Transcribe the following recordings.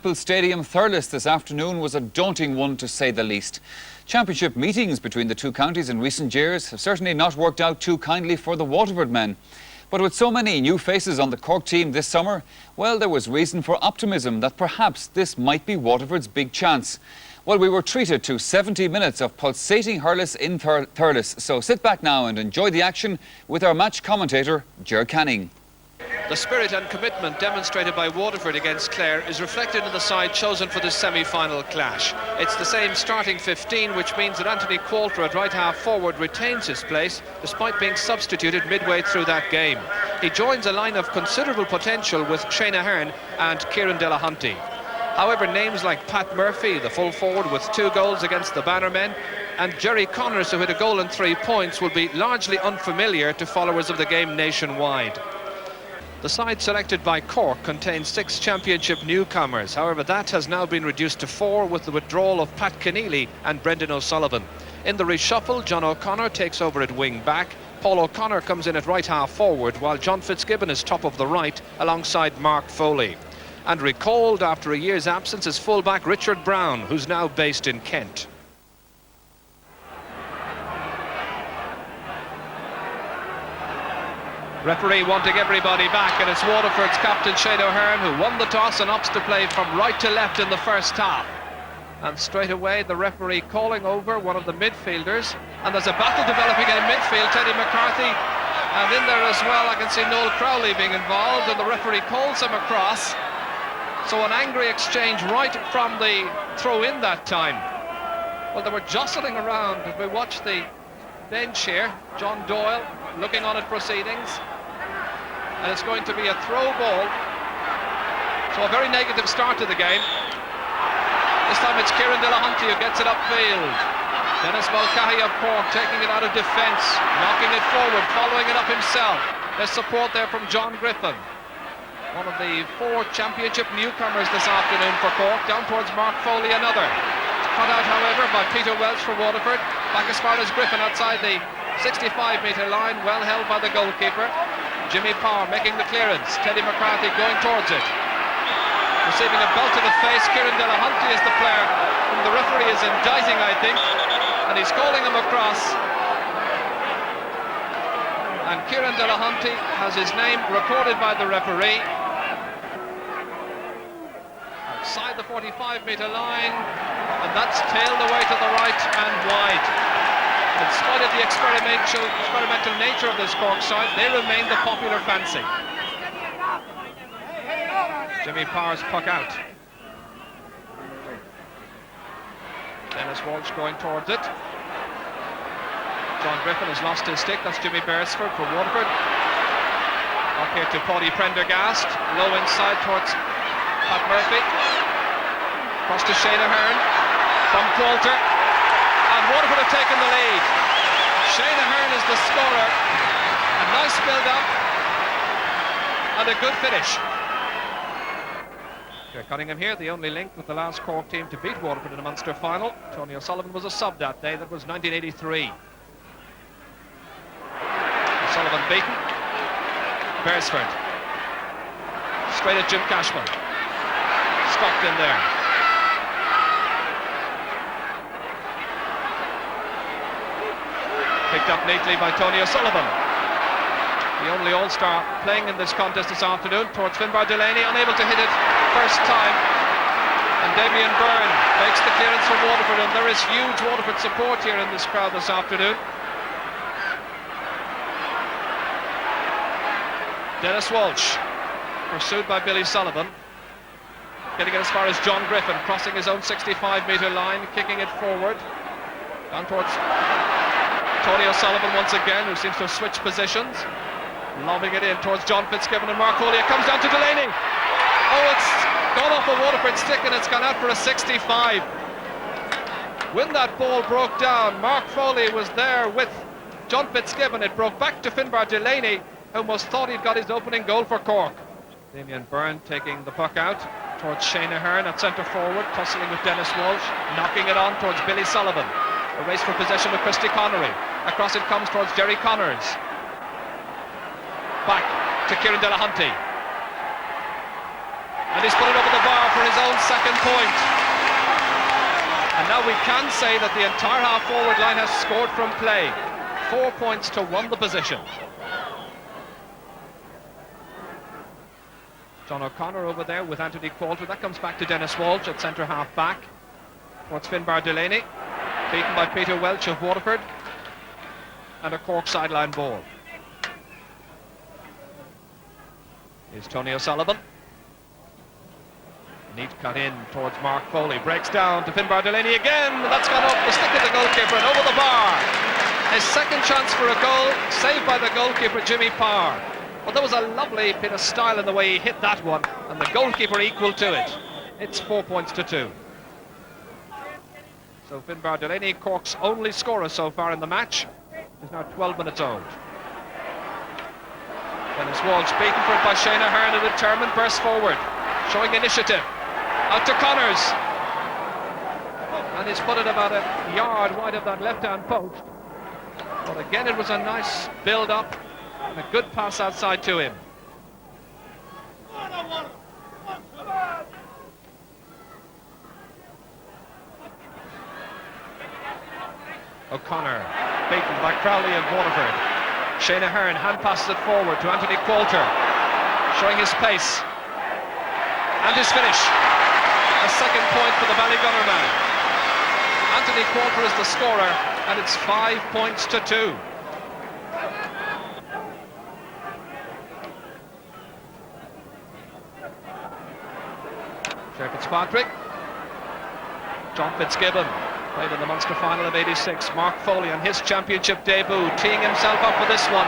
Stadium Thurles this afternoon was a daunting one, to say the least. Championship meetings between the two counties in recent years have certainly not worked out too kindly for the Waterford men. But with so many new faces on the Cork team this summer, well, there was reason for optimism that perhaps this might be Waterford's big chance. Well, we were treated to 70 minutes of pulsating hurlers in Thurles, so sit back now and enjoy the action with our match commentator, Ger Canning. The spirit and commitment demonstrated by Waterford against Clare is reflected in the side chosen for this semi-final clash. It's the same starting 15, which means that Anthony Coulter at right half forward retains his place despite being substituted midway through that game. He joins a line of considerable potential with Shane Ahern and Kieran Delahunty. However, names like Pat Murphy, the full forward with 2 goals against the Bannermen, and Jerry Connors, who hit a goal and 3 points, will be largely unfamiliar to followers of the game nationwide. The side selected by Cork contains 6 championship newcomers. However, that has now been reduced to 4 with the withdrawal of Pat Keneally and Brendan O'Sullivan. In the reshuffle, John O'Connor takes over at wing back. Paul O'Connor comes in at right half forward, while John Fitzgibbon is top of the right alongside Mark Foley. And recalled after a year's absence is fullback Richard Brown, who's now based in Kent. Referee wanting everybody back, and it's Waterford's captain Shane Ahern who won the toss and opts to play from right to left in the first half. And straight away the referee calling over one of the midfielders, and there's a battle developing in midfield. Teddy McCarthy, and in there as well I can see Noel Crowley being involved, and the referee calls him across. So an angry exchange right from the throw-in that time. Well, they were jostling around as we watched the bench here. John Doyle looking on at proceedings, and it's going to be a throw ball. So a very negative start to the game. This time it's Kieran Delahunty who gets it upfield. Dennis Mulcahy of Cork taking it out of defence, knocking it forward, following it up himself. There's support there from John Griffin, one of the 4 championship newcomers this afternoon for Cork. Down towards Mark Foley, another. Cut out, however, by Peter Welch for Waterford. Back as far as Griffin outside the 65-metre line, well held by the goalkeeper. Jimmy Power making the clearance. Teddy McCarthy going towards it. Receiving a belt to the face. Kieran Delahunty is the player whom the referee is indicting, I think. And he's calling him across. And Kieran Delahunty has his name recorded by the referee. Outside the 45-metre line. And that's tailed away to the right and wide. In spite of the experimental nature of this Cork side, they remain the popular fancy. Jimmy Power's puck out. Dennis Walsh going towards it. John Griffin has lost his stick. That's Jimmy Beresford for Waterford. Up here to Paddy Prendergast. Low inside towards Pat Murphy. Across to Shane Ahern from Coulter. And Waterford have taken the lead. Shane Ahern is the scorer. A nice build-up and a good finish. Ger Cunningham here, the only link with the last Cork team to beat Waterford in a Munster final. Tony O'Sullivan was a sub that day. That was 1983. O'Sullivan beaten. Beresford. Straight at Jim Cashman. Stopped in there. Picked up neatly by Tony O'Sullivan, the only All-Star playing in this contest this afternoon, towards Finbar Delaney, unable to hit it first time. And Damien Byrne makes the clearance for Waterford, and there is huge Waterford support here in this crowd this afternoon. Dennis Walsh, pursued by Billy Sullivan, getting it as far as John Griffin, crossing his own 65-metre line, kicking it forward, down towards Tony O'Sullivan once again, who seems to have switched positions. Lobbing it in towards John Fitzgibbon and Mark Foley. It comes down to Delaney. Oh, it's gone off a Waterford stick and it's gone out for a 65. When that ball broke down, Mark Foley was there with John Fitzgibbon. It broke back to Finbar Delaney, who almost thought he'd got his opening goal for Cork. Damien Byrne taking the puck out towards Shane Ahern at centre forward, tussling with Dennis Walsh, knocking it on towards Billy Sullivan. A race for possession with Christy Connery. Across it comes towards Jerry Connors. Back to Kieran Delahunty. And he's put it over the bar for his own second point. And now we can say that the entire half-forward line has scored from play. 4 points to 1 the position. John O'Connor over there with Anthony Coulter. That comes back to Dennis Walsh at centre half back. Towards Finbar Delaney. Beaten by Peter Welch of Waterford. And a Cork sideline ball. Here's Tony O'Sullivan. Neat cut in towards Mark Foley. Breaks down to Finbar Delaney again. That's gone off the stick of the goalkeeper and over the bar. His second chance for a goal, saved by the goalkeeper, Jimmy Parr. Well, there was a lovely bit of style in the way he hit that one, and the goalkeeper equal to it. It's 4 points to 2. So Finbar Delaney, Cork's only scorer so far in the match, is now 12 minutes old. Dennis Walsh beaten for it by Shane Ahern, a determined burst forward, showing initiative. Out to Connors. And he's put it about a yard wide of that left-hand post. But again, it was a nice build-up and a good pass outside to him. O'Connor, beaten by Crowley of Waterford. Shane Ahern hand passes it forward to Anthony Coulter, showing his pace. And his finish. A second point for the Ballygunner man. Anthony Coulter is the scorer, and it's 5 points to 2. Ger Fitzpatrick. John Fitzgibbon played in the Munster final of '86. Mark Foley on his championship debut, teeing himself up for this one.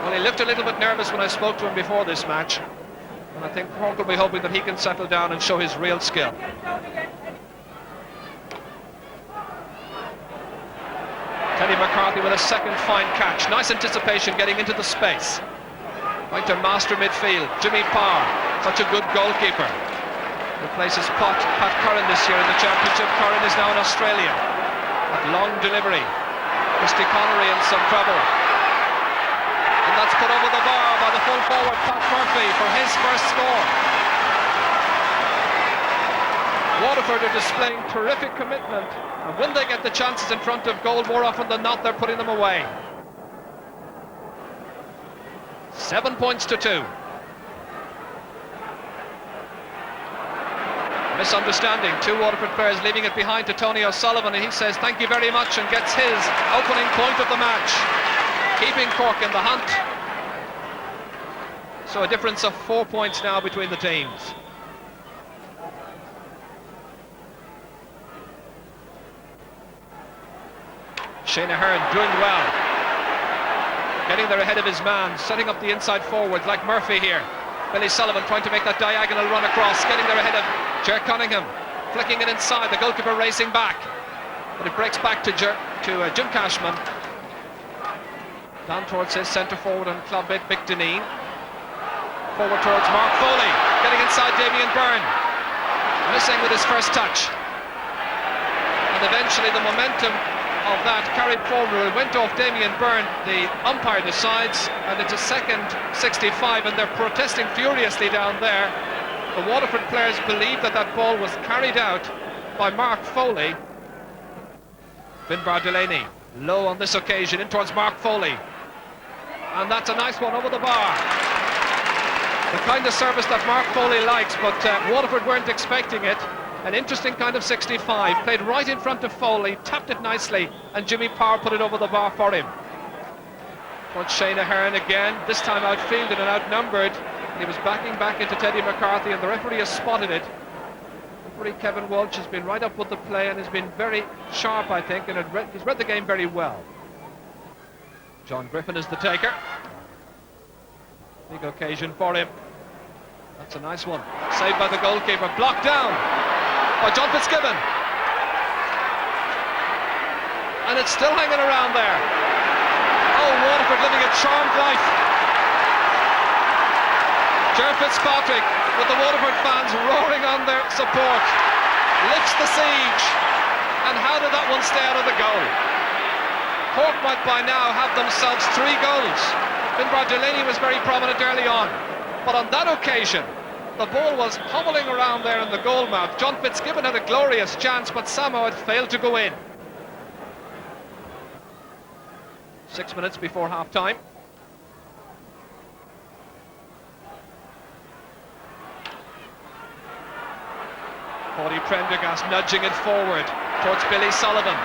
Well, he looked a little bit nervous when I spoke to him before this match, and I think Cork will be hoping that he can settle down and show his real skill. Teddy McCarthy with a second fine catch. Nice anticipation getting into the space. Right to master midfield. Jimmy Parr, such a good goalkeeper. Replaces Pat Curran this year in the championship. Curran is now in Australia. That long delivery. Christy Connery in some trouble. And that's put over the bar by the full forward Pat Murphy for his first score. Waterford are displaying terrific commitment, and when they get the chances in front of goal, more often than not, they're putting them away. 7 points to 2. Misunderstanding. 2 Waterford players leaving it behind to Tony O'Sullivan, and he says thank you very much and gets his opening point of the match, keeping Cork in the hunt. So a difference of 4 points now between the teams. Shane Ahern doing well, getting there ahead of his man, setting up the inside forwards like Murphy here. Billy Sullivan trying to make that diagonal run across, getting there ahead of Ger Cunningham, flicking it inside, the goalkeeper racing back, but it breaks back to Jim Cashman, down towards his centre forward and club mate Mick Dineen, forward towards Mark Foley, getting inside Damien Byrne, missing with his first touch, and eventually the momentum of that carried forward. It went off Damien Byrne. The umpire decides, and it's a second 65, and they're protesting furiously down there. The Waterford players believe that that ball was carried out by Mark Foley. Finbar Delaney low on this occasion, in towards Mark Foley, and that's a nice one over the bar. The kind of service that Mark Foley likes, but Waterford weren't expecting it. An interesting kind of 65, played right in front of Foley, tapped it nicely, and Jimmy Parr put it over the bar for him. Towards Shane Ahern again, this time outfielded and outnumbered, and he was backing back into Teddy McCarthy, and the referee has spotted it. Referee Kevin Walsh has been right up with the play and has been very sharp, I think, and he's read the game very well. John Griffin is the taker. Big occasion for him. That's a nice one. Saved by the goalkeeper, blocked down by John Fitzgibbon, and it's still hanging around there. Oh, Waterford living a charmed life. Ger Fitzpatrick, with the Waterford fans roaring on their support, lifts the siege, and how did that one stay out of the goal? Cork might by now have themselves 3 goals. Finbar Delaney was very prominent early on. But on that occasion, the ball was hobbling around there in the goal mouth. John Fitzgibbon had a glorious chance, but somehow it failed to go in. 6 minutes before half-time. Paudie Prendergast nudging it forward towards Billy Sullivan.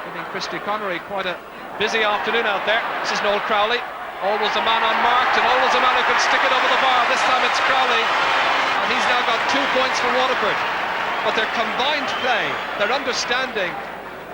Giving Christy Connery quite a busy afternoon out there. This is Noel Crowley. Always a man unmarked and always a man who can stick it over the bar. This time it's Crowley, and he's now got 2 points for Waterford. But their combined play, their understanding,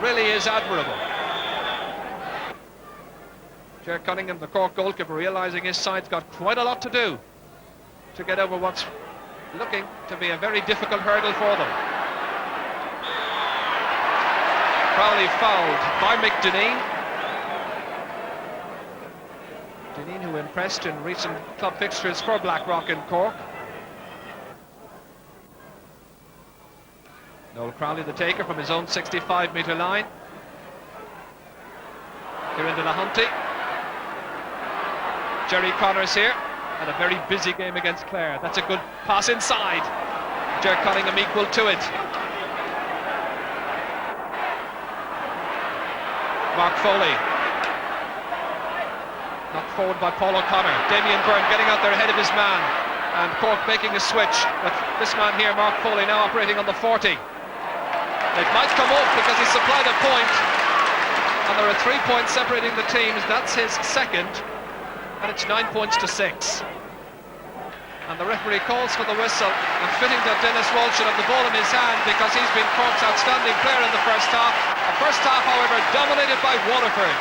really is admirable. Ger Cunningham, the Cork goalkeeper, realising his side's got quite a lot to do to get over what's looking to be a very difficult hurdle for them. Crowley fouled by Mick Dineen. Dineen, who impressed in recent club fixtures for Blackrock and Cork. Noel Crowley, the taker, from his own 65-metre line. Here into the Hunty. Jerry Connors here, and a very busy game against Clare. That's a good pass inside. Ger Cunningham equal to it. Mark Foley. Knocked forward by Paul O'Connor. Damien Byrne getting out there ahead of his man. And Cork making a switch with this man here, Mark Foley, now operating on the 40. It might come off because he supplied a point. And there are 3 points separating the teams. That's his second. And it's 9 points to 6. And the referee calls for the whistle, and fitting that Dennis Walsh should have the ball in his hand because he's been Cork's outstanding player in the first half. A first half, however, dominated by Waterford.